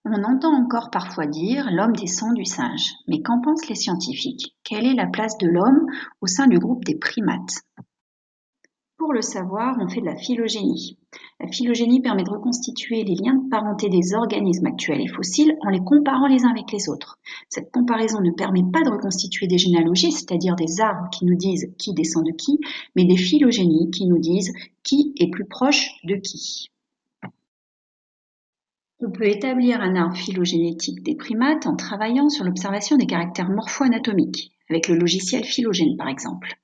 On entend encore parfois dire l'homme descend du singe, mais qu'en pensent les scientifiques? Quelle est la place de l'homme au sein du groupe des primates? Pour le savoir, on fait de la phylogénie. La phylogénie permet de reconstituer les liens de parenté des organismes actuels et fossiles en les comparant les uns avec les autres. Cette comparaison ne permet pas de reconstituer des généalogies, c'est-à-dire des arbres qui nous disent qui descend de qui, mais des phylogénies qui nous disent qui est plus proche de qui. On peut établir un arbre phylogénétique des primates en travaillant sur l'observation des caractères morpho-anatomiques, avec le logiciel Phylogène par exemple.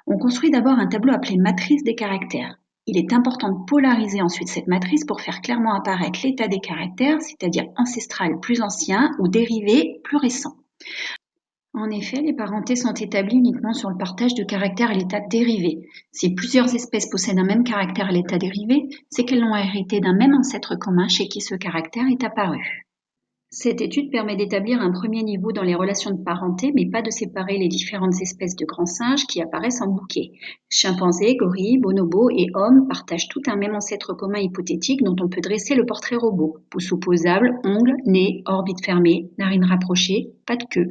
On construit d'abord un tableau appelé matrice des caractères. Il est important de polariser ensuite cette matrice pour faire clairement apparaître l'état des caractères, c'est-à-dire ancestral plus ancien ou dérivé plus récent. En effet, les parentés sont établies uniquement sur le partage de caractères à l'état dérivé. Si plusieurs espèces possèdent un même caractère à l'état dérivé, c'est qu'elles l'ont hérité d'un même ancêtre commun chez qui ce caractère est apparu. Cette étude permet d'établir un premier niveau dans les relations de parenté, mais pas de séparer les différentes espèces de grands singes qui apparaissent en bouquet. Chimpanzés, gorilles, bonobos et hommes partagent tout un même ancêtre commun hypothétique dont on peut dresser le portrait robot. Pouce opposable, ongles, nez, orbite fermée, narines rapprochées, pas de queue.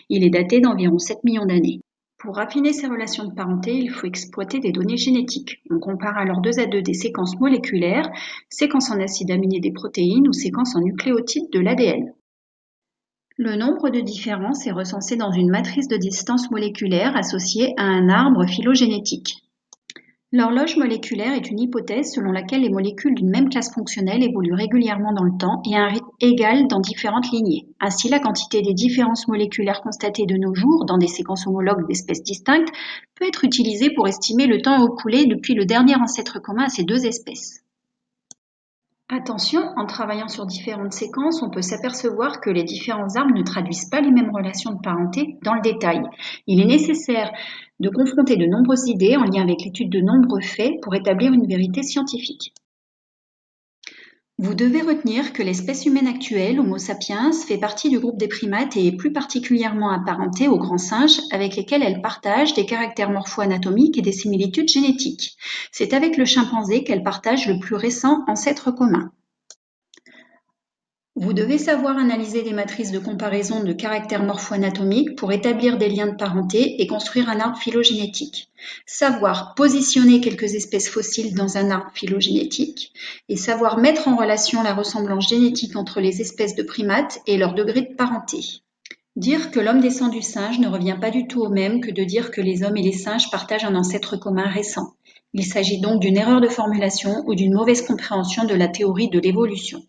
Il est daté d'environ 7 millions d'années. Pour raffiner ces relations de parenté, il faut exploiter des données génétiques. On compare alors 2 à 2 des séquences moléculaires, séquences en acides aminés des protéines ou séquences en nucléotides de l'ADN. Le nombre de différences est recensé dans une matrice de distance moléculaire associée à un arbre phylogénétique. L'horloge moléculaire est une hypothèse selon laquelle les molécules d'une même classe fonctionnelle évoluent régulièrement dans le temps et à un rythme égal dans différentes lignées. Ainsi, la quantité des différences moléculaires constatées de nos jours dans des séquences homologues d'espèces distinctes peut être utilisée pour estimer le temps écoulé depuis le dernier ancêtre commun à ces deux espèces. Attention, en travaillant sur différentes séquences, on peut s'apercevoir que les différents arbres ne traduisent pas les mêmes relations de parenté dans le détail. Il est nécessaire de confronter de nombreuses idées en lien avec l'étude de nombreux faits pour établir une vérité scientifique. Vous devez retenir que l'espèce humaine actuelle, Homo sapiens, fait partie du groupe des primates et est plus particulièrement apparentée aux grands singes avec lesquels elle partage des caractères morpho-anatomiques et des similitudes génétiques. C'est avec le chimpanzé qu'elle partage le plus récent ancêtre commun. Vous devez savoir analyser des matrices de comparaison de caractères morpho-anatomiques pour établir des liens de parenté et construire un arbre phylogénétique. Savoir positionner quelques espèces fossiles dans un arbre phylogénétique et savoir mettre en relation la ressemblance génétique entre les espèces de primates et leur degré de parenté. Dire que l'homme descend du singe ne revient pas du tout au même que de dire que les hommes et les singes partagent un ancêtre commun récent. Il s'agit donc d'une erreur de formulation ou d'une mauvaise compréhension de la théorie de l'évolution.